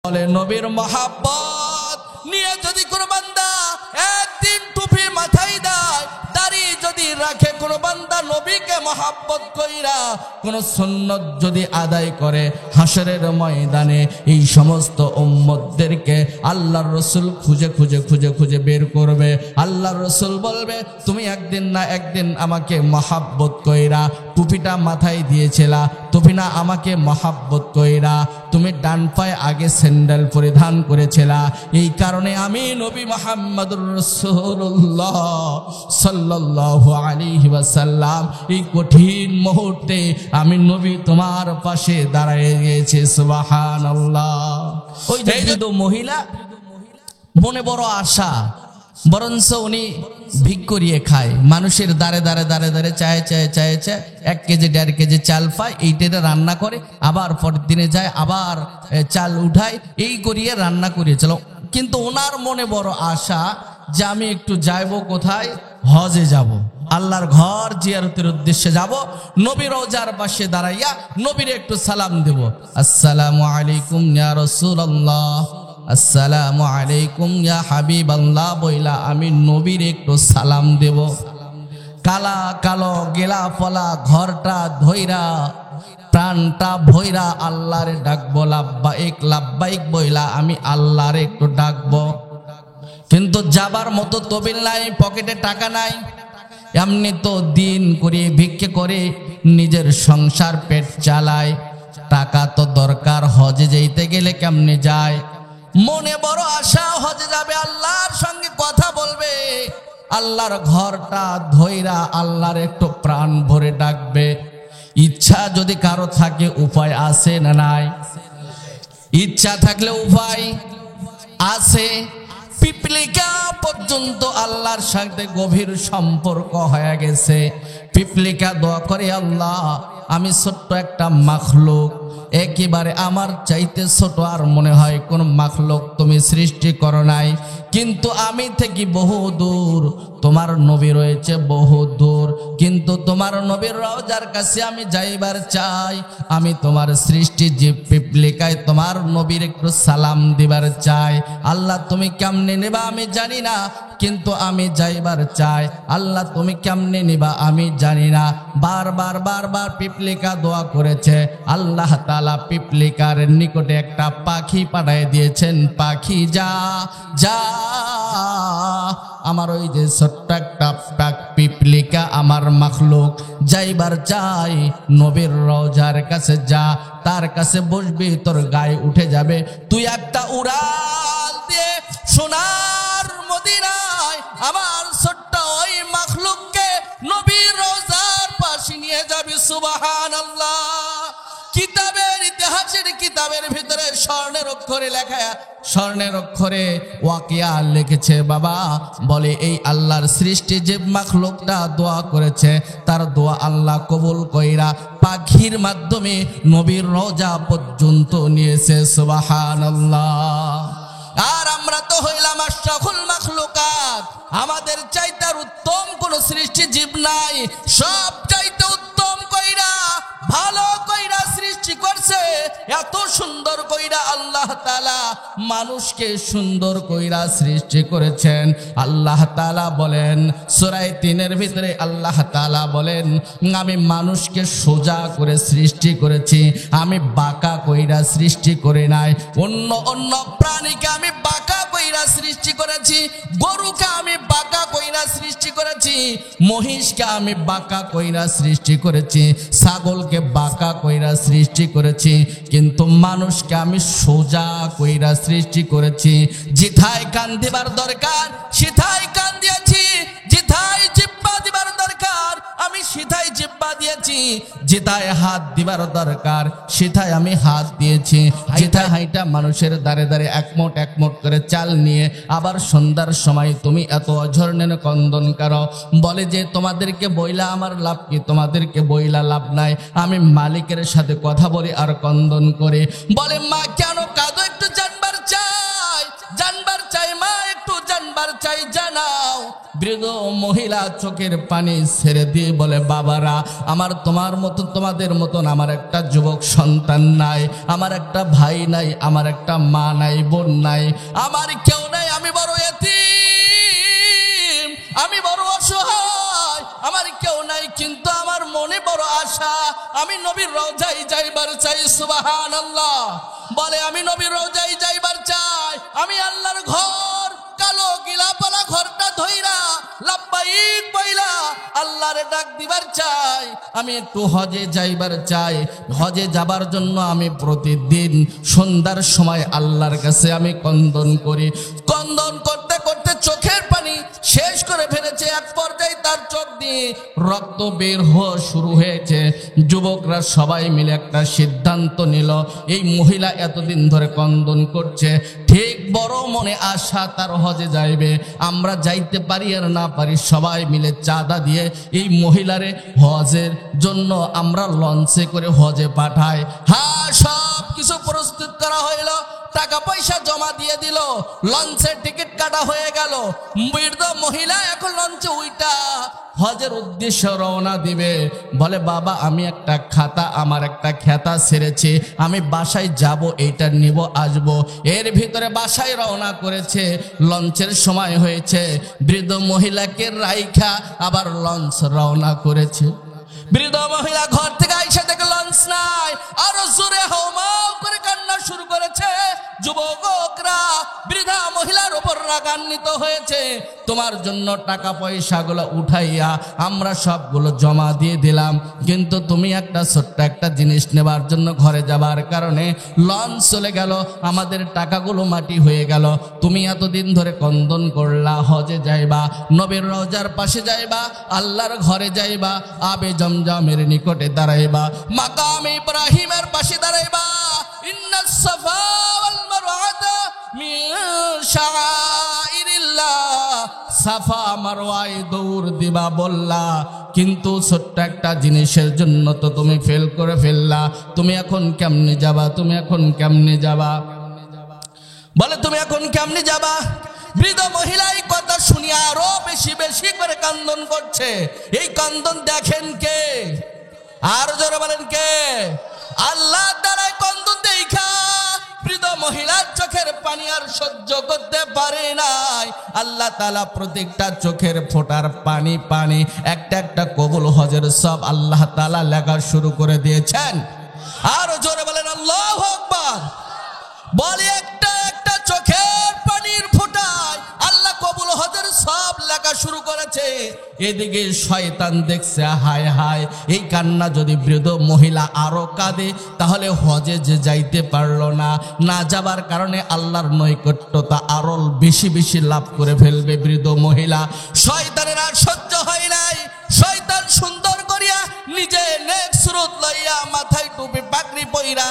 বলে নবীর মহাব্বত নিয়ে যদি কোনো বান্দা একদিন টুপি মাথায় দেয়, দাড়ি যদি রাখে কোনো বান্দা, নবীকে মহাব্বত কইরা কোন সুন্নত যদি আদায় করে, হাসরের ময়দানে এই সমস্ত উম্মতদেরকে আল্লাহর রাসূল খুঁজে খুঁজে খুঁজে খুঁজে বের করবে। আল্লাহর রাসূল বলবে, তুমি একদিন না একদিন আমাকে মহাব্বত কইরা টুপিটা মাথায় দিয়েছিলা, তুমি না আমাকে মহাব্বত কইরা তুমি ডান পায়ে আগে স্যান্ডেল পরিধান করেছিলা, এই কারণে আমি নবী মুহাম্মদুর রাসূলুল্লাহ সাল্লাল্লাহু আলাইহি ওয়াসাল্লাম এই কঠিন মুহূর্তে আমি নবী তোমার পাশে দাঁড়িয়ে গেছি। সুবহানাল্লাহ। ওই যে মহিলা মনে বড় আশা, বরঞ্চ উনি ভিক করিয়ে খায়, মানুষের দাঁড়ে দাঁড়ে দাঁড়ে দাঁড়ে চায়ে চায়ে চায়ে চায়ে 1 কেজি 1.5 কেজি চাল পায়, এইটা রান্না করে আবার পরের দিনে যায় আবার চাল উঠায়, এই করিয়ে রান্না করিয়েছিল। কিন্তু ওনার মনে বড় আশা যে আমি একটু যাইব কোথায়, হজে যাব, আল্লাহর ঘর জিয়ারতের উদ্দেশ্যে যাব, নবীর রওজার পাশে দাঁড়াইয়া নবীর একটু সালাম দেব, আসসালামু আলাইকুম ইয়া রাসূলুল্লাহ, আসসালামু আলাইকুম ইয়া হাবিবাল্লাহ বইলা আমি নবীর একটু সালাম দেব। কালা কালো গেলা ফলা ঘরটা ধইরা প্রাণটা ভইরা আল্লাহরে ডাকবো, লাব্বাইক লাব্বাইক বইলা আমি আল্লাহরে একটু ডাকবো। কিন্তু যাবার মতো তবিল নাই, পকেটে টাকা নাই, এমনি তো দিন করে ভিক্ষে করে নিজের সংসার পেট চালায়, টাকা তো দরকার, হজে যেতে গেলে কেমনে যায়। মনে বড় আশা হজে যাবে, আল্লাহর সঙ্গে কথা বলবে, আল্লাহর ঘরটা ধইরা আল্লাহর একটু প্রাণ ভরে ডাকবে। ইচ্ছা যদি কারো থাকে উপায় আছে না নাই? ইচ্ছা থাকলে উপায় আছে। পিপলিকা পর্যন্ত আল্লাহর সাথে গভীর সম্পর্ক হয়ে গেছে। পিপলিকা দোয়া করে, আল্লাহ আমি ছোট্ট একটা মাখলুক, একেবারে আমার চাইতে ছোট আর মনে হয় কোন মাখলুক তুমি সৃষ্টি করো নাই, কিন্তু আমি থেকে বহু দূর, তোমার নবী রয়েছে বহু দূর, কিন্তু তোমার নবীর রওজার কাছে আমি যাইবার চাই। আমি তোমার সৃষ্টি জীব পিপলিকায় তোমার নবীর একটু সালাম দিবার চাই। আল্লাহ তুমি কেমনে নেবা আমি জানি না, কিন্তু আমি যাইবার চাই। আল্লাহ তুমি কেমনে নিবা আমি জানি না। বারবার বারবার পিপলিকা দোয়া করেছে, আল্লাহ তাআলা পিপলিকার নিকটে একটা পাখি পাঠিয়ে দিয়েছেন, পাখি যা যা, আমার ওই যে ছোট্ট একটা পিপলিকা আমার মাখলুক যাইবার চাই নবীর রওজার কাছে, যা তার কাছে বসবি, তোর গায়ে উঠে যাবে, তুই একটা উড়াল দিয়ে সোনার মদিনায় আমার ছোট্ট ওই মাখলুককে নবীর রওজার পাশে নিয়ে যাবি। সুবহানাল্লাহ। কিতাবের ইতিহাসের কিতাবের ভিতরে স্বর্ণের অক্ষরে লেখা, স্বর্ণের অক্ষরে ওয়াকিয়া লিখেছে বাবা, বলে এই আল্লাহর সৃষ্টি যে মাখলুকটা দোয়া করেছে, তার দোয়া আল্লাহ কবুল কইরা পাখির মাধ্যমে নবীর রওজা পর্যন্ত নিয়েছে। সুবহানাল্লাহ। আর আমরা তো হইলাম আশরাফুল মাখলুকাত, আমাদের চাইতে উত্তম কোন সৃষ্টি জীব নাই। সব চাইতে উত্তম কইরা ভালো কইরা সৃষ্টি করছে, এত সুন্দর কইরা আল্লাহ তাআলা মানুষকে সুন্দর কইরা সৃষ্টি করেছেন। আল্লাহ তাআলা বলেন সূরা 3 ভিতরে, আল্লাহ তাআলা বলেন আমি মানুষকে সোজা করে সৃষ্টি করেছি, আমি বাঁকা কইরা সৃষ্টি করে নাই। অন্য অন্য প্রাণীকে আমি বাঁকা কইরা সৃষ্টি করেছি, গরুকে আমি বাঁকা কইরা সৃষ্টি করেছি, মহিষকে আমি বাঁকা কইরা সৃষ্টি করেছি, ছাগলকে বাঁকা কইরা সৃষ্টি করেছি, কিন্তু মানুষকে আমি সোজা কইরা সৃষ্টি করেছি। যেথায় কান দিবার দরকার সেথায় কান দিয়েছি, যেথায় জিহ্বা দিবার দরকার আমি সেথায় জিহ্বা দিয়েছি, যেথায় হাত দিবার দরকার সেথায় আমি হাত দিয়েছি। যেথায় হাইটা মানুষের দাঁড়ে দাঁড়ে একমোট একমোট করে চাল নিয়ে আবার সন্ধ্যার সময় তুমি এত অঝরনের কন্দন করো, বলে যে তোমাদেরকে বইলা আমার লাভ কি, তোমাদেরকে বইলা লাভ নাই, আমি মালিকের সাথে কথা বলি আর কন্দন করে। বলে মা কেন কাঁদো, একটু জানবার চাই, জানবার চাই মা, একটু জানবার চাই, জানাও বৃদ্ধ মহিলা চোখের পানি ছেড়ে দিয়ে বলে, বাবারা, আমার তোমাদের মতন আমার একটা যুবক সন্তান নাই, আমার একটা ভাই নাই, আমার একটা মা নাই, বোন নাই, আমার কেউ নাই, আমি বড় এতিম, আমি বড় অসহায়, আমার কেউ নাই, কিন্তু আমার মনে বড় আশা, আমি নবীর রওজায় যাইবার চাই। সুবহানাল্লাহ। বলে, আমি নবীর রওজায় যাইবার চাই, আমি আল্লাহর ঘর, কালো গিলাপালা ঘরটা ধইরা লাব্বাইক বইলা আল্লাহরে ডাক দিবার চাই, আমি একটু হজে যাইবার চাই। হজে যাবার জন্য আমি প্রতিদিন সন্ধ্যার সময় আল্লাহর কাছে আমি কন্দন করি। কন্দন করতে করতে চোখের পানি শেষ করে ফেলেছে। এক পর্যায়ে তার চোখ দিয়ে রক্ত বের হওয়া শুরু হয়েছে। যুবকরা সবাই মিলে একটা সিদ্ধান্ত নিল, এই মহিলা এতদিন ধরে কন্দন করছে, ঠিক বড় মনে আশা তার হজে যাইবে, আমরা যাইতে পারি আর না পারি, সবাই মিলে চাঁদা দিয়ে এই মহিলারে হজের জন্য আমরা লঞ্চে করে হজে পাঠাই। হ্যাঁ, সব কিছু প্রস্তুত করা হইল, টাকা পয়সা জমা দিয়ে দিল, লঞ্চের টিকিট কাটা হয়ে গেল। বৃদ্ধ মহিলা এখন লঞ্চে উইটা হজের উদ্দেশ্যে রওনা দিবে। বলে, বাবা, আমি একটা খাতা, আমার একটা খেতা ছেড়েছি, আমি বাসায় যাব, এইটা নিব, আসবো। এর ভিতরে বাসায় রওনা করেছে, লঞ্চের সময় হয়েছে, বৃদ্ধ মহিলাকে রাইখা আবার লঞ্চ রওনা করেছে। বৃদ্ধ মহিলা ঘর থেকে আইসা দেখে লঞ্চ নাই, আরো জোরে হাউমাউ করে কান্না শুরু করেছে। যুবকরা বৃদ্ধা মহিলার উপর রাগান্বিত হয়েছে, তোমার জন্য টাকা পয়সাগুলো উঠাইয়া আমরা সবগুলো জমা দিয়ে দিলাম, কিন্তু তুমি একটা ছোট্ট একটা জিনিস নেবার জন্য ঘরে যাবার কারণে লঞ্চ চলে গেল, আমাদের টাকাগুলো মাটি হয়ে গেল। তুমি এতদিন ধরে কন্দন করলা, হজে যাইবা, নবীর রওজার পাশে যাইবা, আল্লাহর ঘরে যাইবা, আবে জমজমের নিকটে দাঁড়াইবা, মাকাম ইব্রাহিমের পাশে দাঁড়াইবা, ইন্নাস সাফা ওয়াল মারওয়াতা মিন শাআইরিল্লাহ, সাফা মারওয়ায় দৌড় দিবা বললা, কিন্তু ছোট্ট একটা জিনিসের জন্য তো তুমি ফেল করে ফেললা, তুমি এখন কেমনে যাবা, তুমি এখন কেমনে যাবা? বলে, তুমি এখন কেমনে যাবা? বৃদ্ধ মহিলা এই কথা শুনিয়া আরো বেশি বেশি করে কান্দন করছে। এই কান্দন দেখেন কে? আর জোরে বলেন কে? আল্লাহ দ্বারাই কান্দন দেখা বৃদ্ধ মহিলার চোখের পানি আর সহ্য করতে পারে নাই। আল্লাহ তাআলা প্রত্যেকটা চোখের ফোঁটার পানি পানি একটা একটা কবুল হজের সব আল্লাহ তাআলা লেখা শুরু করে দিয়েছেন। আর জোরে বলেন আল্লাহু আকবার। বলে, একটা একটা চোখের পানির ফোঁটায় আল্লাহ কবুল হজের সব লেখা শুরু করেছে। এদিকে শয়তান দেখছে, হায় হায়, এই কান্না যদি বৃদ্ধ মহিলা আরো কাঁদে তাহলে হজে যে যাইতে পারলো না, না যাবার কারণে আল্লাহর নৈকট্যতা আরো বেশি বেশি লাভ করে ফেলবে বৃদ্ধ মহিলা। শয়তানের আর সহ্য হয় নাই। শয়তান সুন্দর করিয়া নিজে নেক সুরত লইয়া, মাথায় টুপি পাগড়ি পইরা,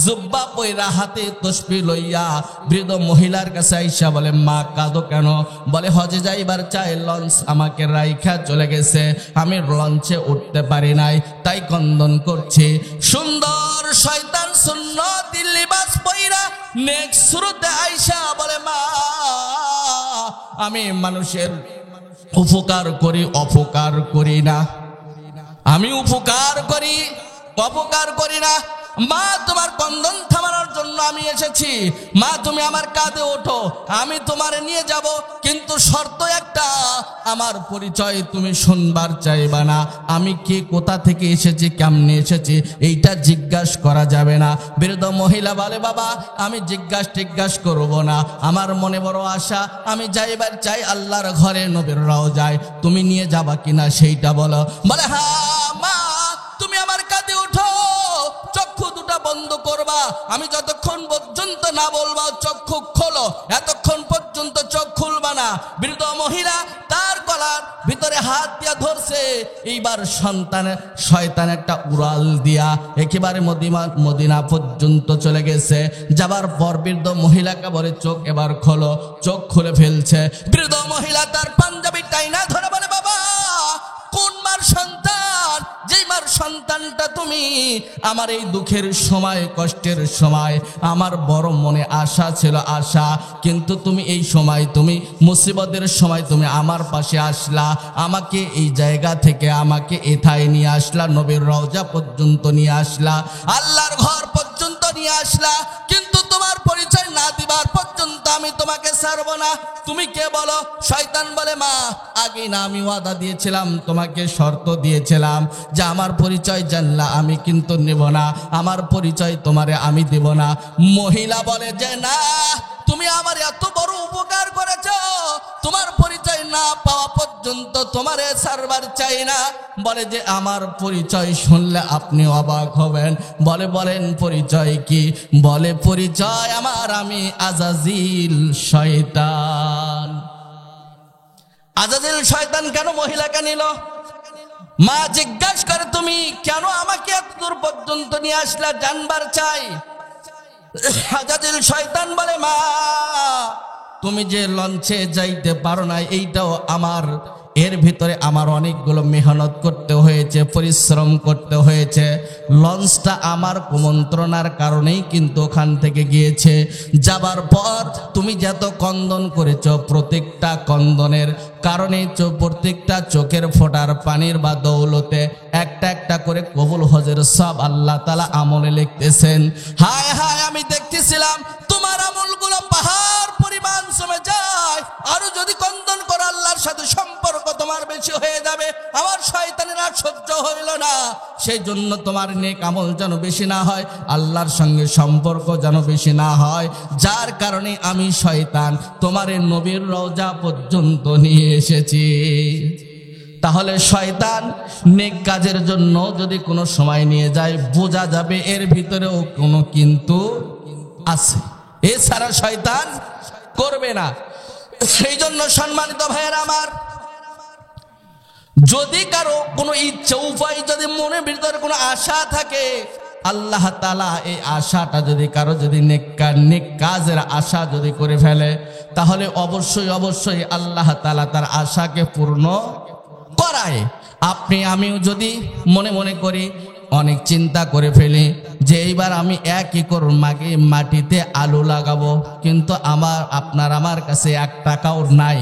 জুব্বা পইরা, হাতে তসবিহ লইয়া বৃদ্ধ মহিলার কাছে আইসা বলে, মা কাঁদো কেন? বলে, হজে যাইবার চাই, লঞ্চ আমাকে রাইখা চলে গেছে, আমি লঞ্চে উঠতে পারি নাই, তাই কন্দন করছি। সুন্দর শয়তান সুন্নতি লিবাস পইরা নেক সুরতে আইসা বলে, মা, আমি মানুষের উপকার করি, অপকার করি না, আমি উপকার করি, অপকার করি না। মা, তোমার কন্দন থামানোর জন্য আমি এসেছি। মা, তুমি আমার কাঁধে ওঠো, আমি তোমার নিয়ে যাব, কিন্তু শর্ত একটা, আমার পরিচয় তুমি শুনবার চাইবা না, আমি কে, কোথা থেকে এসেছি, কেমনে এসেছি, এইটা জিজ্ঞাসা করা যাবে না। বৃদ্ধ মহিলা বলে, বাবা, আমি জিজ্ঞাসা করব না, আমার মনে বড় আশা, আমি যাইবার চাই আল্লাহর ঘরে, নবীর রওজায়, তুমি নিয়ে যাবা কিনা সেইটা বলো। বলে, হ্যাঁ মা, তুমি আমার কাঁধে ওঠো, চক্ষু দুটা বন্ধ করবা, আমি যতক্ষণ পর্যন্ত না বলবা চক্ষু খোলো, এতক্ষণ পর্যন্ত চোখ খুলবা না। বৃদ্ধ মহিলা তার গলার ভিতরে হাত দিয়া ধরছে। এইবার শয়তান একটা উড়াল দিয়া একেবারে মদিনা পর্যন্ত চলে গেছে। যাবার পর বৃদ্ধ মহিলাকে বলে, চোখ এবার খোলো। চোখ খুলে ফেলছে। বৃদ্ধ মহিলা তার পাঞ্জাবি টাইনা ধরে বলে, বাবা, কোন মার সন্তান, যেই মার সন্তানটা তুমি। আমার এই দুঃখের সময়, কষ্টের সময় আমার বড় মনে আশা ছিল, আশা, কিন্তু তুমি এই সময়, তুমি মুসিবতের সময় তুমি আমার পাশে আসলা, আমাকে এই জায়গা থেকে আমাকে এথায় নিয়ে আসলা, নবীর রওজা পর্যন্ত নিয়ে আসলা, আল্লাহর ঘর পর্যন্ত নিয়ে আসলা, কিন্তু তোমার পরিচয় না দিবার পর্যন্ত আমি তোমাকে ছাড়বো না। তুমি কে বলো? শয়তান বলে, মা আগে না আমি ওয়াদা দিয়েছিলাম, তোমাকে শর্ত দিয়েছিলাম যে আমার পরিচয় জানলা আমি কিন্তু নেব না, আমার পরিচয় তোমারে আমি দেব না। মহিলা বলে যে না, তুমি আমার এত বড় উপকার করেছো, তোমার পরিচয় না পাওয়া পর্যন্ত তোমারে সারবার চাই না। বলে যে আমার পরিচয় শুনলে আপনি অবাক হবেন। বলে, বলেন পরিচয় কি? বলে, পরিচয় আমার, আমি আজাজিল শয়তান। আজাজিল শয়তান কেন মহিলাকে নিল? মা জিজ্ঞাসা করে, তুমি কেন আমাকে এত দূর পর্যন্ত নিয়ে আসলা, জানবার চাই। আজাজিল শয়তান বলে, মা তুমি যে লঞ্চে যাইতে পারো না, এইটাও আমার, এর ভিতরে আমার অনেকগুলো মেহনত করতে হয়েছে, পরিশ্রম করতে হয়েছে। লঞ্চটা আমার কুমন্ত্রণার কারণেই কিন্তু ওখান থেকে গিয়েছে। যাবার পর তুমি যত কন্দন করেছ, প্রত্যেকটা কন্দনের কারণে প্রত্যেকটা চোখের ফোঁটার পানির বা দৌলতে একটা একটা করে কবুল হজের সব আল্লাহ তাআলা আমলে লিখতেছেন। হায় হায়, আমি দেখতেছিলাম তোমার আমলগুলো পাহাড় পরিমাণ সময় যায়, আরো যদি কন্দন করো আল্লাহর সাথে সম্পর্ক তোমার বেশি হয়ে যাবে। আমার শয়তানের আর সহ্য হইল না, সেই জন্য তোমার নেক আমল যেন বেশি না হয়, আল্লাহর সঙ্গে সম্পর্ক যেন বেশি না হয়, যার কারণে আমি শয়তান তোমার নবীর রওজা পর্যন্ত নিয়ে এসেছি। তাহলে শয়তান নেক কাজের জন্য যদি কোনো সময় নিয়ে যায়, বোঝা যাবে এর ভিতরেও কোনো কিন্তু আছে, এছাড়া শয়তান করবে না। সেই জন্য সম্মানিত ভাইয়েরা আমার, যদি কারো কোনো ইচ্ছা, উপায়, যদি মনের ভিতরে কোনো আশা থাকে, আল্লাহ তাআলা এই আশাটা যদি কারো যদি নেক কাজের আশা যদি করে ফেলে, তাহলে অবশ্যই অবশ্যই আল্লাহ তাআলা তার আশাকে পূর্ণ করায়। আপনি আমিও যদি মনে মনে করি, অনেক চিন্তা করে ফেলি যে এইবার আমি 1 একর মাটিতে আলু লাগাবো, কিন্তু আমার কাছে 1 টাকাও নাই,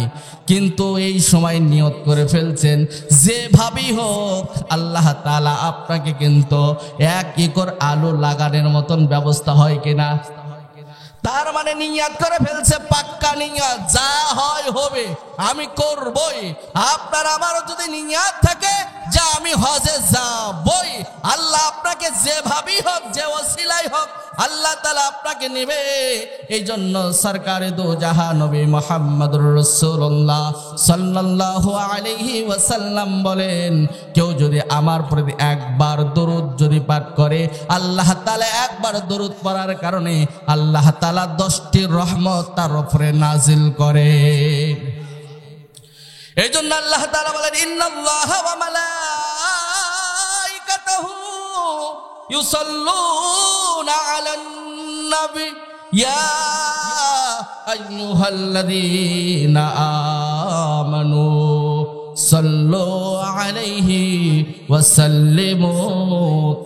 কিন্তু এই সময় নিয়ত করে ফেলছেন যেভাবেই হোক আল্লাহ তাআলা আপনাকে কিন্তু 1 একর আলু লাগানোর মতন ব্যবস্থা হয় কিনা। তার মানে নিয়াত করে ফেলছে, পাক্কা নিয়াত, যা হয় হবে, আমি করবই। আপনার আমারও যদি নিয়াত থাকে যে আমি হজে যাবই, আল্লাহ আপনাকে যেভাবেই হোক, যে ওসিলাই হোক, আল্লাহ তাআলা আপনাকে নেবে। এই জন্য সরকারে দো জাহান নবী মুহাম্মদুর রাসূলুল্লাহ সাল্লাল্লাহু আলাইহি ওয়াসাল্লাম বলেন, কেউ যদি আমার প্রতি একবার দরুদ যদি পাঠ করে, আল্লাহ তাআলা একবার দরুদ পড়ার কারণে আল্লাহ তাআলা 10টি রহমত তার উপরে নাজিল করে। এই জন্য আল্লাহ তাআলা বলেন, ইন্নাল্লাহা ওয়া মালাইকাতাহু ইউসাল্লুনা আলান নবী ইয়া আইয়ুহাল্লাযীনা আমানু সাল্লু আলাইহি ওয়া সাল্লিমু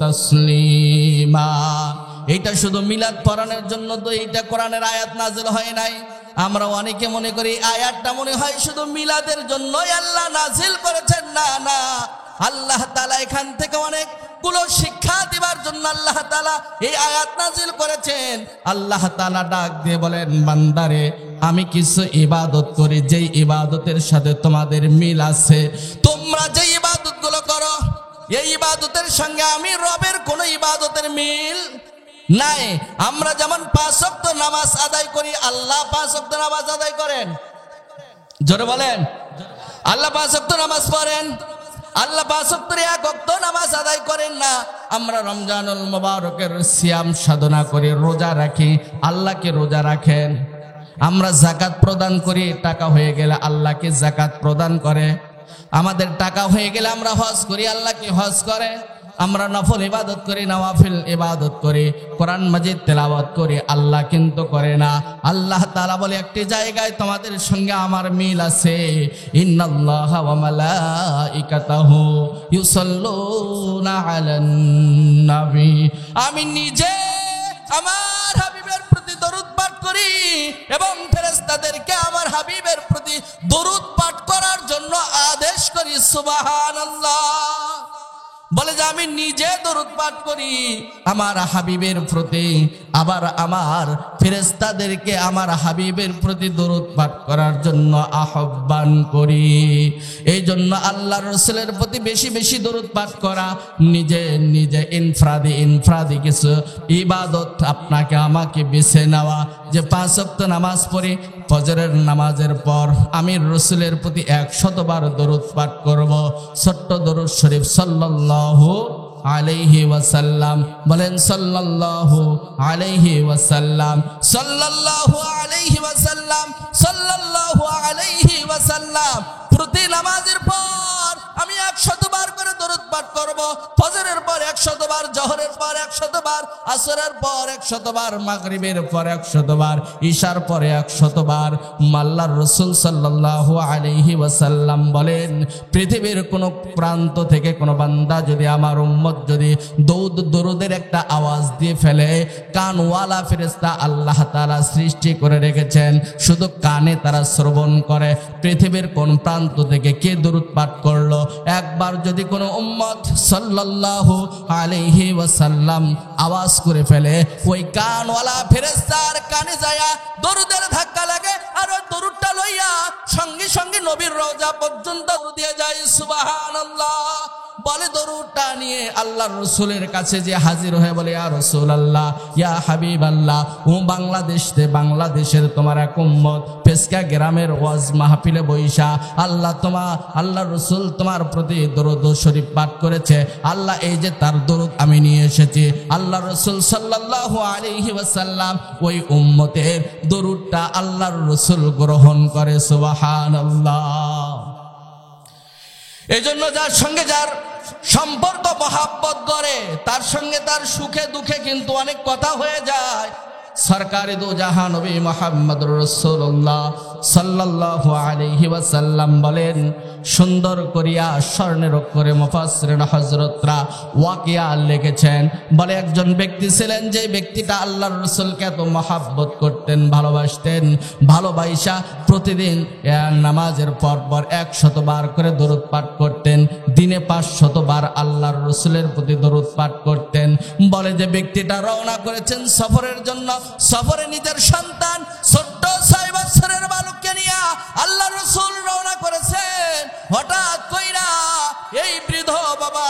তাসলিমা। এটা শুধু মিলাদ পড়ানোর জন্য তো এইটা কোরআনের আয়াত নাজিল হয় নাই। আমরা অনেকে মনে করি আয়াতটা মনে হয় শুধু মিলাদের জন্যই আল্লাহ নাজিল করেছেন। না না, আল্লাহ তাআলা এখান থেকে অনেকগুলো শিক্ষা দেওয়ার জন্য আল্লাহ তাআলা এই আয়াত নাজিল করেছেন। আল্লাহ তাআলা ডাক দিয়ে বলেন, বান্দারে আমি কিছু ইবাদত করি, যেই ইবাদতের সাথে তোমাদের মিল আছে। তোমরা যে ইবাদতগুলো করো, এই ইবাদতের সঙ্গে আমি রবের কোনো ইবাদতের মিল নাই। আমরা যেমন 5 ওয়াক্ত নামাজ আদায় করি, আল্লাহ 5 ওয়াক্ত নামাজ আদায় করেন। জোরে বলেন, আল্লাহ 5 ওয়াক্ত নামাজ পড়েন। আল্লাহ 5 ওয়াক্তের 1 ওয়াক্ত নামাজ আদায় করেন না। আমরা রমজানুল মুবারকের সিয়াম সাধনা করি, রোজা রাখি, আল্লাহকে রোজা রাখেন। আমরা যাকাত প্রদান করি, টাকা হয়ে গেলে আল্লাহকে যাকাত প্রদান করে। আমাদের টাকা হয়ে গেলে আমরা হজ করি, আল্লাহকে হজ করে। আমরা নফল ইবাদত করি, নওয়াফিল ইবাদত করি, কোরআন মাজিদ তেলাওয়াত করি, আল্লাহ কিন্তু করে না। আল্লাহ তাআলা বলে একটি জায়গায় তোমাদের সঙ্গে আমার মিল আছে, ইন্নাল্লাহা ওয়া মালাইকাতাহু ইউসাল্লুনা আলান নবী। আমি নিজে আমার হাবিবের প্রতি দরুদ পাঠ করি এবং ফেরেশতাদেরকে আমার হাবিবের প্রতি দরুদ পাঠ করার জন্য আদেশ করি। সুবহানাল্লাহ। বলে যে আমি নিজে দরুদ পাঠ করি আমার হাবিবের প্রতি, আবার আমার ফেরেশতাদেরকে আমার হাবিবের প্রতি দরুদ পাঠ করার জন্য আহ্বান করি। এই জন্য আল্লাহর রাসূলের প্রতি বেশি বেশি দরুদ পাঠ করা, নিজে নিজে ইনফরাদি কিছু ইবাদত আপনাকে আমাকে বেছে নেওয়া, যে 5 ওয়াক্ত নামাজ পড়ি, ফজরের নামাজের পর আমি রাসূলের প্রতি 100 বার দরুদ পাঠ করব। ছোট্ট দরুদ শরীফ সাল্লাল্লাহু আলাইহি ওয়াসাল্লাম, বলেন সাল্লাল্লাহু আলাইহি ওয়াসাল্লাম, সাল্লাল্লাহু আলাইহি ওয়াসাল্লাম, সাল্লাল্লাহু আলাইহি ওয়াসাল্লাম। প্রতি নামাজের পর আমি 100 বার করে দরুদ পাঠ করব। ফজরের পর 100 বার, জোহরের পর 100 বার, আসরের পর 100 বার, মাগরিবের পর 100 বার, ঈশার পরে 100 বার। আল্লাহর রাসূল সাল্লাল্লাহু আলাইহি ওয়াসাল্লাম বলেন, পৃথিবীর কোন প্রান্ত থেকে কোন বান্দা যদি আমার উম্মত যদি দরুদের একটা আওয়াজ দিয়ে ফেলে, কানওয়ালা ফেরেশতা আল্লাহ তাআলা সৃষ্টি করে রেখেছেন, শুধু কানে তারা শ্রবণ করে। পৃথিবীর কোন প্রান্ত থেকে কে দরুদ পাঠ করলো, একবার যদি কোনো উম্মত সাল্লাল্লাহু আলাইহি ওয়াসাল্লাম আওয়াজ করে ফেলে, ওই কানওয়ালা ফেরেশতার কানে যায় দরুদের ধাক্কা লাগে, আর ওই দরুদটা লইয়া সঙ্গে সঙ্গে নবীর রওজা পর্যন্ত দিয়ে যায়। সুবহানাল্লাহ। বলে দরুদটা নিয়ে আল্লাহর রাসূলের কাছে যে হাজির হয়ে বলে, ইয়া রাসূলুল্লাহ, ইয়া হাবিবাল্লাহ, ও বাংলাদেশের তোমার এক উম্মত ফেসকা গ্রামের ওয়াজ মাহফিলে বইসা আল্লাহর রাসূল তোমার প্রতি দরুদ শরীফ পাঠ করেছে। আল্লাহ এই যে তার দরুদ আমি নিয়ে এসেছি। আল্লাহর রাসূল সাল্লাল্লাহু আলাইহি ওয়াসাল্লাম ওই উম্মতের দরুদটা আল্লাহর রাসূল গ্রহণ করে। সুবহানাল্লাহ। এই জন্য যার সঙ্গে যার সম্পর্ক মহাব্বত করে, তার সঙ্গে তার সুখে দুঃখে কিন্তু অনেক কথা হয়ে যায়। সরকারে দো জাহান নবী মুহাম্মদুর রাসূলুল্লাহ সাল্লাল্লাহু আলাইহি ওয়াসাল্লাম বলেন, সুন্দর করিয়া স্বর্ণের অক্ষরে মুফাসসিরিন হযরতরা ওয়াকিয়া লিখেছেন। বলে একজন ব্যক্তি ছিলেন, যে ব্যক্তিটা আল্লাহর রাসূলকে এত মহব্বত করতেন, ভালোবাসতেন, ভালোবাসা প্রতিদিন নামাজের পর 100 বার করে দরুদ পাঠ করতেন, দিনে 500 বার আল্লাহর রাসূলের প্রতি দরুদ পাঠ করতেন। বলে যে ব্যক্তিটা রওনা করেছেন সফরের জন্য, সফরে নিজের সন্তান ছোট্ট 6 বছরের বালককে নিয়ে আল্লাহর রাসূল রওনা করেছেন। হঠাৎ কইরা এই বৃদ্ধ বাবা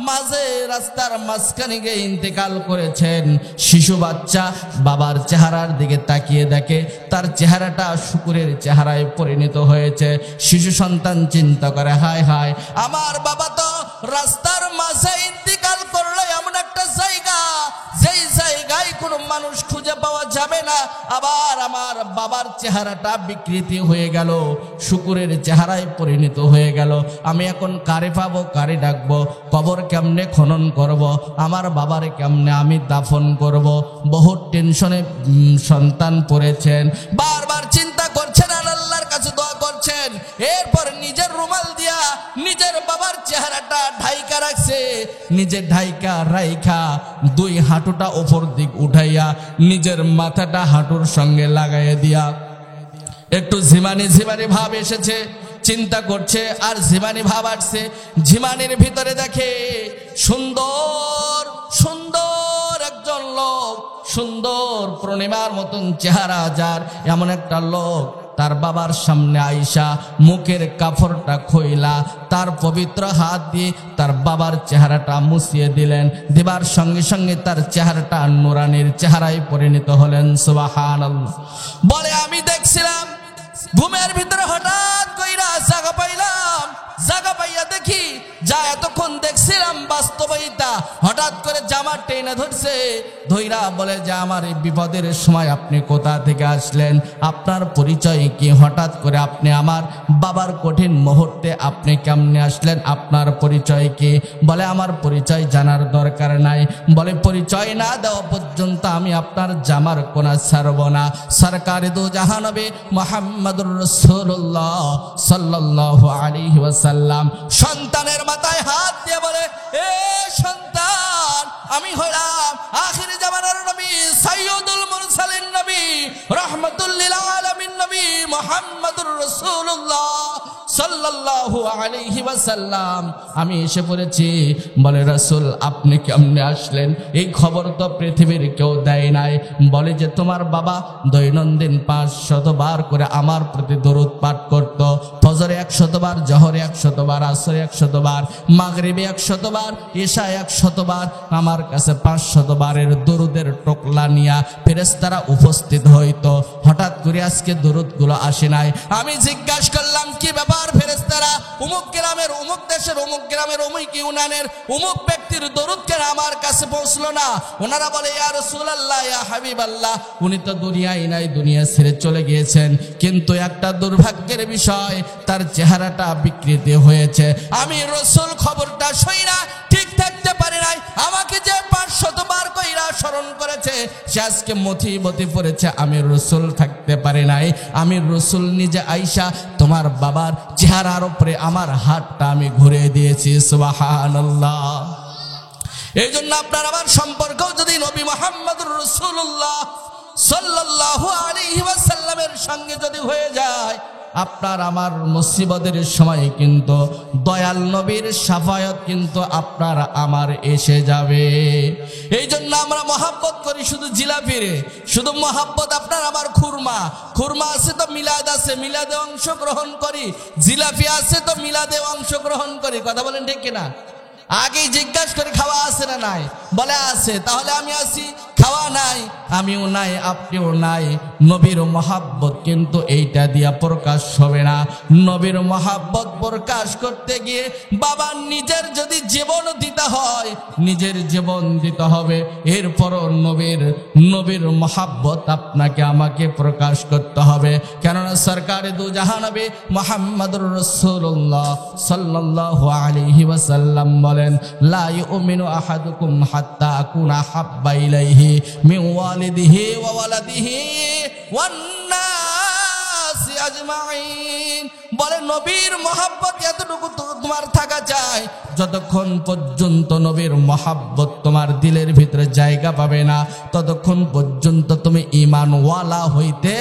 মাঝে রাস্তার মাঝখানে গিয়ে ইন্তেকাল করেছেন। শিশু বাচ্চা বাবার চেহারার দিকে তাকিয়ে দেখে তার চেহারাটা শুকুরের চেহারায় পরিণত হয়েছে। শিশু সন্তান চিন্তা করে, হায় হায়, আমার বাবা তো রাস্তার মাঝে ইন্তেকাল করলো, এমন একটা জায়গা যেই জায়গায় কোনো মানুষ খুঁজে পাওয়া যাবে না। আবার আমার বাবার চেহারাটা বিকৃতি হয়ে গেল, শুকুরের চেহারায় পরিণত হয়ে গেল। আমি এখন কারে পাবো, কারে ডাকবো, কবর কেমনে খনন করব, আমার বাবারে কেমনে আমি দাফন করব। বহু টেনশনে সন্তান পড়েছেন, বারবার চিন্তা করছেন, আল্লাহর কাছে দোয়া করছেন। এরপর নিজের রুমাল দিয়া নিজের বাবার চেহারাটা ঢাইকা রাখছে। নিজে ঢাইকা রাইখা 2 হাঁটুটা উপর দিক উঠাইয়া নিজের মাথাটা হাঁটুর সঙ্গে লাগাইয়া দিয়া একটু ঝিমানি ভাব এসেছে। চিন্তা করছে আর ঝিমানি ভাব আসছে। ঝিমানির ভিতরে দেখে সুন্দর সুন্দর একজন লোক, সুন্দর পূর্ণিমার মতন চেহারা যার, এমন একটা লোক তার বাবার সামনে আইসা মুখের কাপড়টা খইলা তার পবিত্র হাত দিয়ে তার বাবার চেহারাটা মুছিয়ে দিলেন। দেবার সঙ্গে সঙ্গে তার চেহারাটা নূরানির চেহারায় পরিণত হলেন। সুবহানাল্লাহ। বলে আমি দেখছিলাম ঘুমের ভিতরে হঠাৎ কইরা জায়গা পাইলাম, জায়গা পাইয়া দেখি যা এতক্ষণ দেখছিলাম বাস্তবতা হঠাৎ হঠাৎ করে জামা টেনে ধরছে, ধইরা বলে যে আমার এই বিপদের সময় আপনি কোথা থেকে আসলেন, আপনার পরিচয় কি, হঠাৎ করে আপনি আমার বাবার কঠিন মুহূর্তে আপনি কেমনে আসলেন, আপনার পরিচয় কি? বলে আমার পরিচয় জানার দরকার নাই, বলে পরিচয় না দেওয়া পর্যন্ত আমি আপনার জামার কোনা ছাড়ব না। সরকারে দু জাহানবী মুহাম্মদুর রাসূলুল্লাহ সাল্লাল্লাহু আলাইহি ওয়াসাল্লাম সন্তানের মাথায় হাত দিয়ে বলে, এ সন্তান, আমি হলাম আখির জামানার নবী, সাইয়্যিদুল মুরসালিন নবী, রাহমাতুল লিল আলামিন নবী মুহাম্মদুর রাসূলুল্লাহ সাল্লাল্লাহু আলাইহি ওয়াসাল্লাম, আমি এসে পড়েছি। বলে রাসূল আপনি কেমনে আসলেন? এই খবর তো পৃথিবীর কেউ দেয় নাই। বলে যে তোমার বাবা দৈনন্দিন 500 বার করে আমার প্রতি দরুদ পাঠ করত, ফজরে 100 বার, জোহরে 100 বার, আসরে 100 বার, মাগরিবে 100 বার, ইশা 100 বার, আমার কাছে 500 বারের দরুদের টোকলা নিয়া ফেরেশতারা উপস্থিত হইতো। হঠাৎ করে আজকে দরুদগুলো আসে নাই। আমি জিজ্ঞাসা করলাম কি ব্যাপার ফেরেশতারা? অমুক গ্রামের, অমুক দেশের, অমুক গ্রামের, অমুক ইউনিয়নের অমুক ব্যক্তির দরুদ কেন আমার কাছে পৌঁছলো না? ওনারা বলে ইয়া রাসূলুল্লাহ, ইয়া হাবিবাল্লাহ, উনি তো দুনিয়ায় নাই, দুনিয়া ছেড়ে চলে গিয়েছেন, কিন্তু একটা দুর্ভাগ্যের বিষয়, তার চেহারাটা বিকৃতি হয়েছে। আমি রাসূল খবরটা শুইনা ঠিক থাকতে পারি নাই। আমাকে যে 500 বার কইরা স্মরণ করেছে, সে আজকে মুসিবতে পড়েছে, আমি রাসূল থাকতে পারি নাই। আমি রাসূল নিজে আয়েশা তোমার বাবার চেহারার উপরে আমার হাতটা আমি ঘুরে দিয়েছি। সুবহানাল্লাহ। এই জন্য আপনার আমার সম্পর্ক যদি নবী মুহাম্মদুর রাসূলুল্লাহ সাল্লাল্লাহু আলাইহি ওয়াসাল্লামের সঙ্গে যদি হয়ে যায়, আপনার আমার মুসিবতের সময় কিন্তু দয়াল নবীর শাফায়াত কিন্তু আপনার আমার এসে যাবে। এই জন্য আমরা মহাব্বত করি শুধু জিলাপিরে, শুধু মহাব্বত আপনার আমার খুরমা, খুরমা আছে তো মিলাদ আছে, মিলাদে অংশগ্রহণ করি, জিলাপি আছে তো মিলাদে অংশগ্রহণ করি। কথা বলেন ঠিক কিনা? আগেই জিজ্ঞাসা করে খাওয়া আছে না নাই? বলে আছে, তাহলে আমি আছি। খাওয়া নাই, আমিও নাই, আপনিও নাই। নবীর মহাব্বত কিন্তু এইটা দিয়া প্রকাশ হবে না। নবীর মহাব্বত প্রকাশ করতে গিয়ে বাবা নিজের যদি জীবন দিতে হয়, নিজের জীবন দিতে হবে। এরপরও নবীর মহাব্বত আপনাকে আমাকে প্রকাশ করতে হবে। কেননা সরকারে দু জাহানবী মুহাম্মদুর রাসূলুল্লাহ সাল্লাল্লাহু আলাইহি ওয়াসাল্লাম বলেন, লা ইউমিনু আহাদুকুম হাত্তা আকুনা হাব্বা ইলাইহি মিন ওয়ালিদিহি ওয়া ওয়ালাদিহি ওয়ান নাসি আজমাইন। বলে নবীর মহাব্বত এতটুকু তোমার থাকা চাই, যতক্ষণ পর্যন্ত নবীর মহাব্বত তোমার দিলের ভিতরে জায়গা পাবে না, ততক্ষণ পর্যন্ত তুমি ঈমানওয়ালা হইতে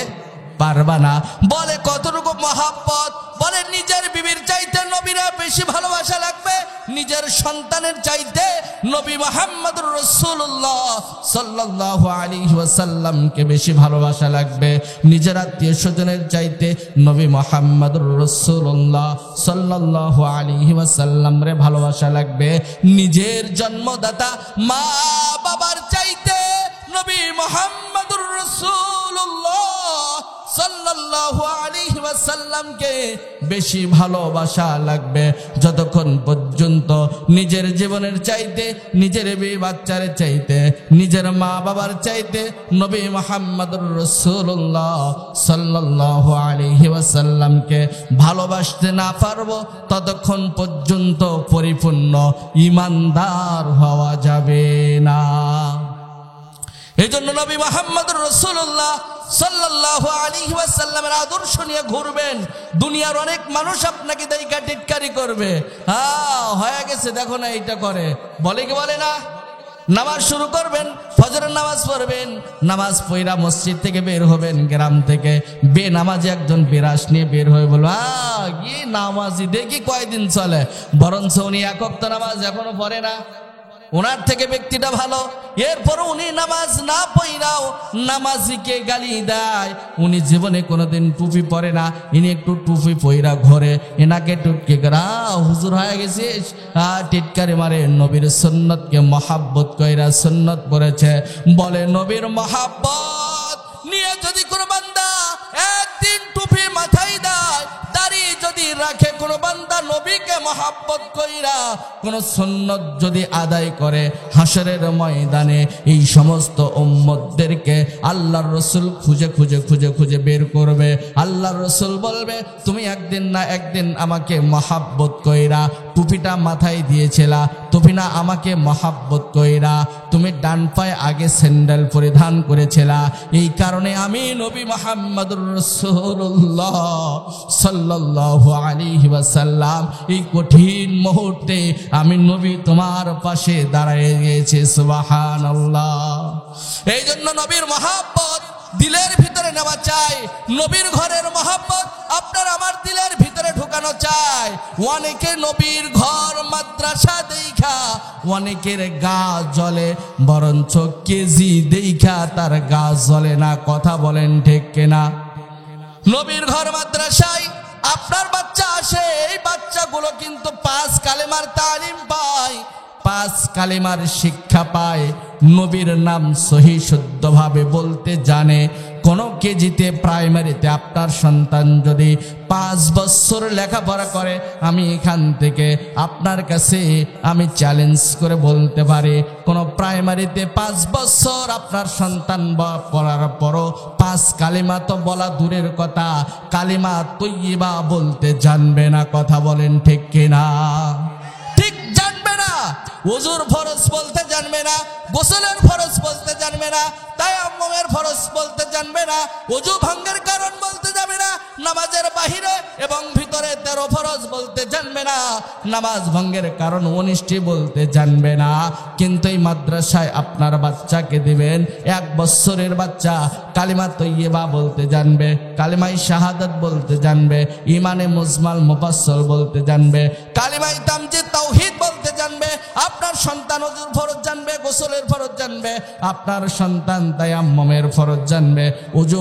পারবা না। বলে কতটুকু মহাব্বত? বলে নিজের বিবির চাইতে নবীরা বেশি ভালোবাসা লাগবে, নিজের সন্তানের চাইতে নবী মুহাম্মদুর রাসূলুল্লাহ সাল্লাল্লাহু আলাইহি ওয়াসাল্লামকে বেশি ভালোবাসা লাগবে, নিজের আত্মীয় স্বজনের চাইতে নবী মুহাম্মদুর রাসূলুল্লাহ সাল্লাল্লাহু আলাইহি ওয়াসাল্লামরে ভালোবাসা লাগবে, নিজের জন্মদাতা মা বাবার চাইতে নবী মুহাম্মদুর রাসূলুল্লাহ সাল্লাল্লাহু আলাইহি ওয়াসাল্লামকে বেশি ভালোবাসা লাগবে। যতক্ষণ পর্যন্ত নিজের জীবনের চাইতে, নিজের বিবি বাচ্চার চাইতে, নিজের মা বাবার চাইতে নবী মুহাম্মদুর রাসূলুল্লাহ সাল্লাল্লাহু আলাইহি ওয়াসাল্লামকে ভালোবাসতে না পারবো, ততক্ষণ পর্যন্ত পরিপূর্ণ ঈমানদার হওয়া যাবে না। এই জন্য নবী মুহাম্মদুর রাসূলুল্লাহ সাল্লাল্লাহু আলাইহি ওয়াসাল্লামের আদর্শ নিয়ে ঘুরবেন। দুনিয়ার অনেক মানুষ আপনাকে দেইকা টিটকারি করবে, হয়ে গেছে দেখো না এইটা করে, বলে কি বলে না? নামাজ শুরু করবেন, ফজরের নামাজ পড়বেন, নামাজ পড়া মসজিদ থেকে বের হবেন, গ্রাম থেকে বেনামাজি একজন বিরাস নিয়ে বের হয়ে বলবো কি নামাজি দেখি কয়দিন চলে, বরঞ্চ উনি এক ওয়াক্ত নামাজ এখনো পড়ে না, ওনার থেকে ব্যক্তিটা ভালো। এরপর উনি নামাজ না পড়াও নামাজিকে গালি দেয়, উনি জীবনে কোনোদিন টুপি পরে না, ইনি একটু টুপি পইরা ঘরে, এনাকে টুটকে হুজুর হয়ে গেছিস, টিটকারি মারে। নবীর সুন্নতকে মহাব্বত কইরা সুন্নত পড়েছে। বলে নবীর মহাব্বত নিয়ে যদি কোনো বান্দা একদিন টুপি মাথায় দেয়, দাড়ি যদি রাখে কোনো বান্দা নবীকে মহাব্বত কইরা কোন সুন্নত যদি আদায় করে, হাসরের ময়দানে এই সমস্ত উম্মতদেরকে আল্লাহর রাসূল খুঁজে খুঁজে খুঁজে খুঁজে বের করবে। আল্লাহর রাসূল বলবে, তুমি একদিন না একদিন আমাকে মহাব্বত কইরা টুপিটা মাথায় দিয়েছিলা, তুমি না আমাকে মহাব্বত কইরা তুমি ডান পায়ে আগে স্যান্ডেল পরিধান করেছিলা, এই কারণে আমি নবী মুহাম্মদুর রাসূলুল্লাহ সাল্লাল্লাহু আলাইহি ওয়াসাল্লাম এই কঠিন মুহূর্তে আমি নবী তোমার পাশে দাঁড়িয়ে গেছি। সুবহানাল্লাহ। এই জন্য নবীর মহাব্বত দিলের ভিতরে নেওয়া চাই, নবীর ঘরের মহাব্বত আপনার আমার দিলের ভিতরে ঢুকানো চাই। অনেকে নবীর ঘর মাদ্রাসা দেখা অনেকের গা জ্বলে, বরঞ্চ কেজি দেখা তার গা জ্বলে না। কথা বলেন ঠিক কিনা? নবীর ঘর মাদ্রাসায় আপনার বাচ্চা আসে, এই বাচ্চাগুলো কিন্তু 5 কালেমার তালিম পায়, 5 কালেমার শিক্ষা পায়, নবীর নাম সহি শুদ্ধভাবে বলতে জানে। কোন কেজিতে প্রাইমারিতে আপনার সন্তান যদি 5 বছর লেখাপড়া করে, আমি এখান থেকে আপনার কাছে আমি চ্যালেঞ্জ করে বলতে পারি, কোন প্রাইমারিতে 5 বছর আপনার সন্তান পড়ার পরও 5 কালিমা তো বলা দূরের কথা, কালিমা তৈয়বা বলতে জানবে না। কথা বলেন ঠিক কিনা? ঠিক জানবে না। ওযুর ফরজ বলতে জানবে না, গোসলের ফরজ বলতে জানবে না, তায়াম্মুমের ফরজ বলতে জানবে না, ওযু ভঙ্গের কারণ বলতে যাবে না, নামাজের বাহিরে এবং ভিতরে 13 ফরজ বলতে জানবে না, নামাজ ভঙ্গের কারণ 19টি বলতে জানবে না। কিন্তু এই মাদ্রাসায় আপনার বাচ্চাকে দিবেন, 1 বছরের বাচ্চা কালিমা তৈয়বা বলতে জানবে, কালিমায়ে শাহাদাত বলতে জানবে, ইমানে মুজমাল মুফাসসাল বলতে জানবে, কালিমায়ে তামজিদ তাওহীদ বলতে জানবে। আপনার সন্তান ওযুর ফরজ জানবে, গোসলের ফরজ জানবে, আপনার সন্তান তায়াম্মুমের ফরজ জানবে, ওযু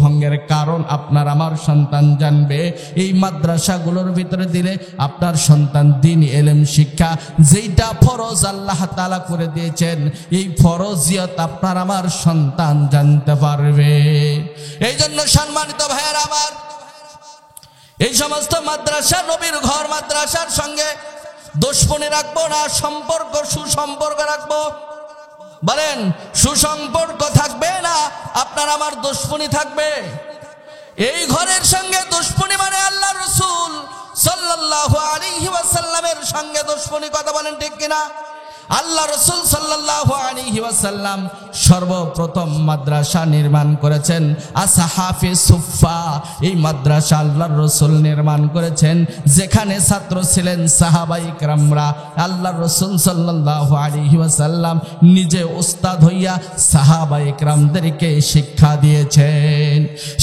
ভঙ্গের কারণ আপনার আমার সন্তান জানবে। এই মাদ্রাসাগুলোর ভিতরে দিলে আপনার সন্তান দ্বীনি ইলম শিক্ষা, যেটা ফরজ আল্লাহ তাআলা করে দিয়েছেন, এই ফরজিয়ত আপনার আমার সন্তান জানতে পারবে। এই জন্য সম্মানিত ভাইয়েরা আমার, এই সমস্ত মাদ্রাসা নবীর ঘর মাদ্রাসার সঙ্গে দুশমনি রাখবো না, সম্পর্ক সুসম্পর্ক রাখবো। বলেন, সুসম্পর্ক থাকবে না, আপনার আমার দুশমনি থাকবে। এই ঘরের সঙ্গে দুশমনি মানে আল্লাহ রাসূল সাল্লাল্লাহু আলাইহি ওয়াসাল্লামের সঙ্গে দুশমনি। কথা বলেন ঠিক কিনা? আল্লাহ রাসূল সাল্লাল্লাহু আলাইহি ওয়াসাল্লাম সর্বপ্রথম মাদ্রাসা নির্মাণ করেছেন আসহাফে সুফা। এই মাদ্রাসা আল্লাহর রাসূল নির্মাণ করেছেন, যেখানে ছাত্র ছিলেন সাহাবায়ে কেরামরা। আল্লাহর রাসূল সাল্লাল্লাহু আলাইহি ওয়াসাল্লাম নিজে উস্তাদ হইয়া সাহাবায়ে কেরামদেরকে শিক্ষা দিয়েছেন।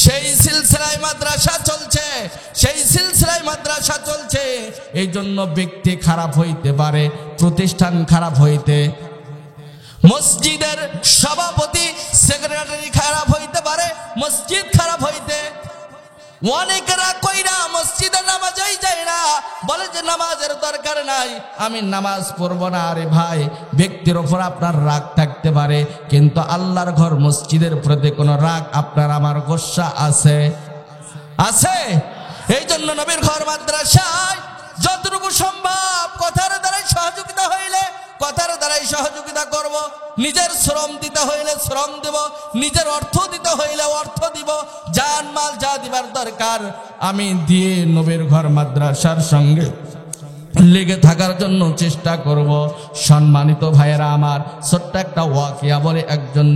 সেই সিলসিলায় মাদ্রাসা চলছে, সেই সিলসিলায় মাদ্রাসা চলছে। এই জন্য ব্যক্তি খারাপ হইতে পারে, প্রতিষ্ঠান খারাপ হইতে, মসজিদের সভাপতি সেক্রেটারি খারাপ হইতে পারে, মসজিদ খারাপ হইতে। অনেকেরা কইরা মসজিদে নামাজই যায় না, বলে যে নামাজের দরকার নাই, আমি নামাজ পড়ব না। আরে ভাই, ব্যক্তির ওপর আপনার রাগ থাকতে পারে, কিন্তু আল্লাহর ঘর মসজিদের প্রতি কোনো রাগ আপনার আমার গোসা আছে? আছে। এই জন্য নবীর ঘর মাদ্রাসায় যতটুকু সম্ভব কথার দ্বারাই সহযোগিতা হইলে কথার দ্বারাই সহযোগিতা করব, নিজের শ্রম দিতে হইলে শ্রম দেব, নিজের অর্থ দিতে হইলে অর্থ দিব, জান মাল যা দিবার দরকার আমি দিয়ে নবীর ঘর মাদ্রাসার সঙ্গে লেগে থাকার জন্য চেষ্টা করব। সম্মানিত ভাইয়েরা আমার, ছোট্ট একটা ওয়াকিয়া বলে, একজন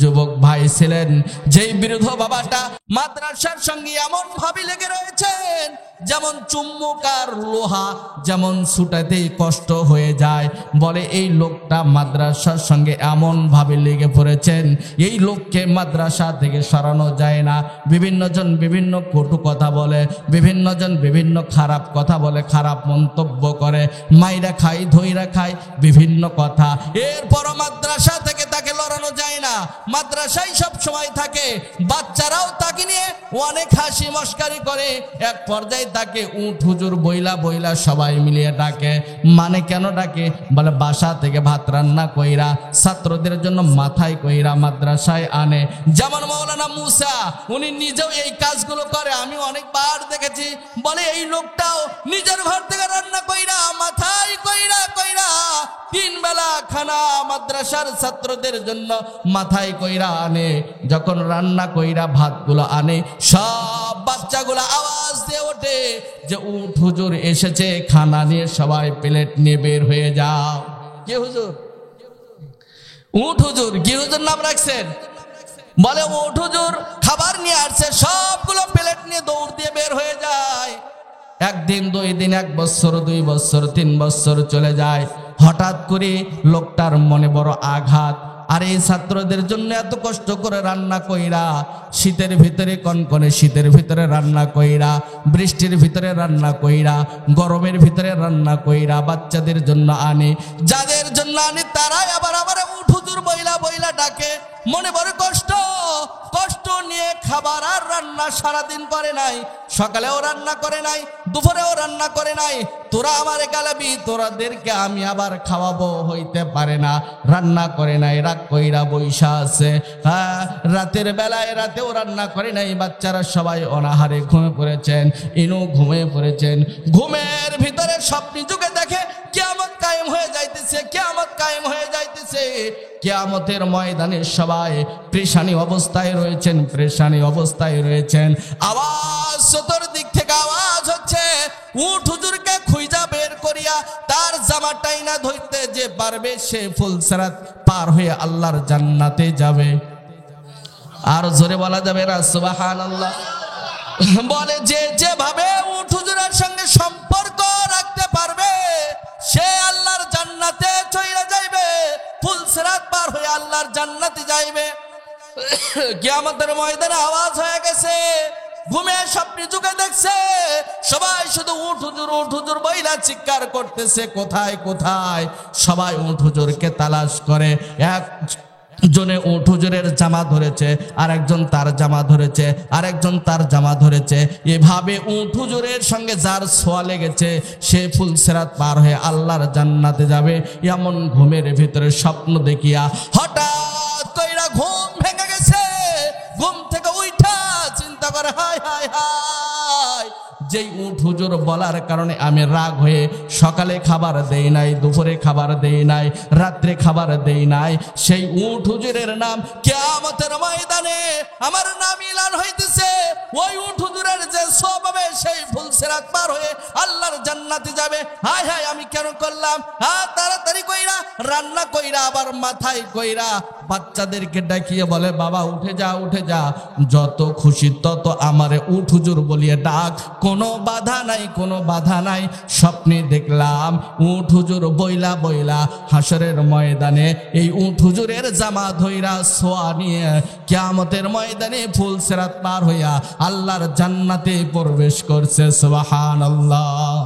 যুবক ভাই ছিলেন, যেই বৃদ্ধ বাবাটা মাদ্রাসার সঙ্গে এমন ভাবে লেগে রয়েছেন, যেমন চুম্বক আর লোহা যেমন ছুটাতেই কষ্ট হয়ে যায়। বলে এই লোকটা মাদ্রাসার সঙ্গে এমন ভাবে লেগে পড়েছেন, এই লোককে মাদ্রাসা থেকে সরানো যায় না। বিভিন্ন জন বিভিন্ন কটু কথা বলে, বিভিন্ন জন বিভিন্ন খারাপ কথা বলে, খারাপ মন্তব্য করে, মাইরা খাই ধইরা খায়, বিভিন্ন কথা। এরপরও মাদ্রাসা থেকে তাকে লড়ানো যায় না, মাদ্রাসায় সব সময় থাকে, বাচ্চারাও তাকে নিয়ে অনেক হাসি মস্কারি করে। এক পর্যায়ে তাকে উঠ হুজুর বইলা বইলা সবাই মিলিয়ে ডাকে। মানে কেন ডাকে? বলে বাসা থেকে ভাত রান্না কইরা ছাত্রদের জন্য মাথায় কইরা মাদ্রাসায় আনে। যেমন মাওলানা মুসা, উনি নিজেও এই কাজগুলো করে, আমি অনেকবার দেখেছি। বলে এই লোকটাও নিজের ঘর থেকে রান্না কইরা মাথায় কইরা কইরা 3 বেলা খানা মাদ্রাসার ছাত্রদের জন্য মাথায় কইরা আনে। যখন রান্না কইরা ভাতগুলো আনে, সব বাচ্চাগুলো আওয়াজ দিয়ে ওঠে যে উঠ হুজুর এসেছে, খানা নিয়ে সবাই প্লেট নিয়ে বের হয়ে যাও। কে হুজুর? উঠ হুজুর। কি হুজুর নাম রাখছেন? বলে উঠ হুজুর খাবার নিয়ে আসছে। সবগুলো প্লেট নিয়ে দৌড় দিয়ে বের হয়ে যায়। একদিন, 2 দিন, 1 বছর, 2 বছর, 3 বছর চলে যায়। হঠাৎ করে লোকটার মনে বড় আঘাত। আর এই ছাত্রদের জন্য এত কষ্ট করে রান্না কইরা, শীতের ভিতরে কনকনে শীতের ভিতরে রান্না কইরা, বৃষ্টির ভিতরে রান্না কইরা, গরমের ভিতরে রান্না কইরা বাচ্চাদের জন্য আনে। যাদের জন্য আনে তারাই আবার উঠ হুজুর বইলা বইলা ডাকে। মনে বড় কষ্ট, কষ্ট নিয়ে খাবার আর রান্না সারাদিন করে নাই। সকালেও রান্না করে নাই, দুপুরেও রান্না করে নাই। তোরা আমারে গালাবি, তোরাদেরকে আমি আবার খাওয়াবো, হইতে পারে না। রান্না করে নাই, রাগ কইরা বইসা আছে। হ্যাঁ, রাতের বেলায় রাতেও রান্না করে নাই। বাচ্চারা সবাই অনাহারে ঘুমিয়ে পড়েছেন, ইনু ঘুমিয়ে পড়েছেন। ঘুমের ভিতরে স্বপ্নে যুগে দেখে কিয়ামত কায়েম হয়ে যাইতেছে, কিয়ামত কায়েম হয়ে যাইতেছে। কিয়ামতের ময়দানে সবাই পেরেশানি অবস্থায় রয়েছেন, পেরেশানি অবস্থায় রয়েছেন। আওয়াজ চতুর্দিক থেকে আওয়াজ হচ্ছে, উঠ হুজুরকে খুঁজা বের করিয়া তার জামাটাই না ধরতে যে পারবে সে ফুলসিরাত পার হয়ে আল্লাহর জান্নাতে যাবে। আর জোরে বলা যাবে না সুবহানাল্লাহ? বলে যে যেভাবে উঠ হুজুরের সঙ্গে সম্পর্ক রাখতে পারবে সে আল্লাহর জান্নাতে চলে যাইবে, ফুলসিরাত পার হয়ে আল্লাহর জান্নাতে যাইবে। কিয়ামতের ময়দানে আওয়াজ হয়ে গেছে। ঘুমে স্বপ্নে যুগে দেখছে সবাই শুধু উঠ হুজুর বইলা চিৎকার করতেছে, কোথায় কোথায়। সবাই উঠ হুজুরকে তালাশ করে। এক জনে উঠ হুজুরের জামা ধরেছে, আরেকজন তার জামা ধরেছে, আরেকজন তার জামা ধরেছে। এভাবে উঠ হুজুরের সঙ্গে যার ছোঁয়া লেগেছে সে ফুলসিরাত পার হয়ে আল্লাহর জান্নাতে যাবে। এমন ঘুমের ভিতরে স্বপ্ন দেখিয়া হঠাৎ কইরা ঘুম ভেঙে গেছে। ঘুম থেকে উঠা চিন্তা করে, হায় হায় হায়, যেই উঠ হুজুর বলার কারণে আমি রাগ হয়ে সকালে খাবার দেই নাই, দুপুরে খাবার দেই নাই, রাত্রে খাবার দেই নাই, সেই উঠ হুজুরের নাম কিয়ামতের ময়দানে আমার নাম এলান হইতেছে। ওই উঠ হুজুরের যে সওয়াব হবে সেই ফুলসিরাত পার হয়ে আল্লাহর জান্নাতে যাবে। হায় হায়, আমি কেন করলাম? তাড়াতাড়ি কইরা রান্না কইরা আবার মাথায় কইরা বাচ্চাদেরকে ডাকিয়ে বলে, বাবা উঠে যা, উঠে যা, যত খুশি তত আমারে উঠ হুজুর বলিয়ে ডাক, কোনো বাধা নাই, কোনো বাধা নাই। স্বপ্নে দেখলাম উঠ হুজুর বইলা বইলা হাসরের ময়দানে এই উঠ হুজুরের জামা ধইরা ছোঁয়া নিয়ে কিয়ামতের ময়দানে ফুলসিরাত পার হইয়া আল্লাহর জান্নাতে প্রবেশ করছে। সুবহানাল্লাহ।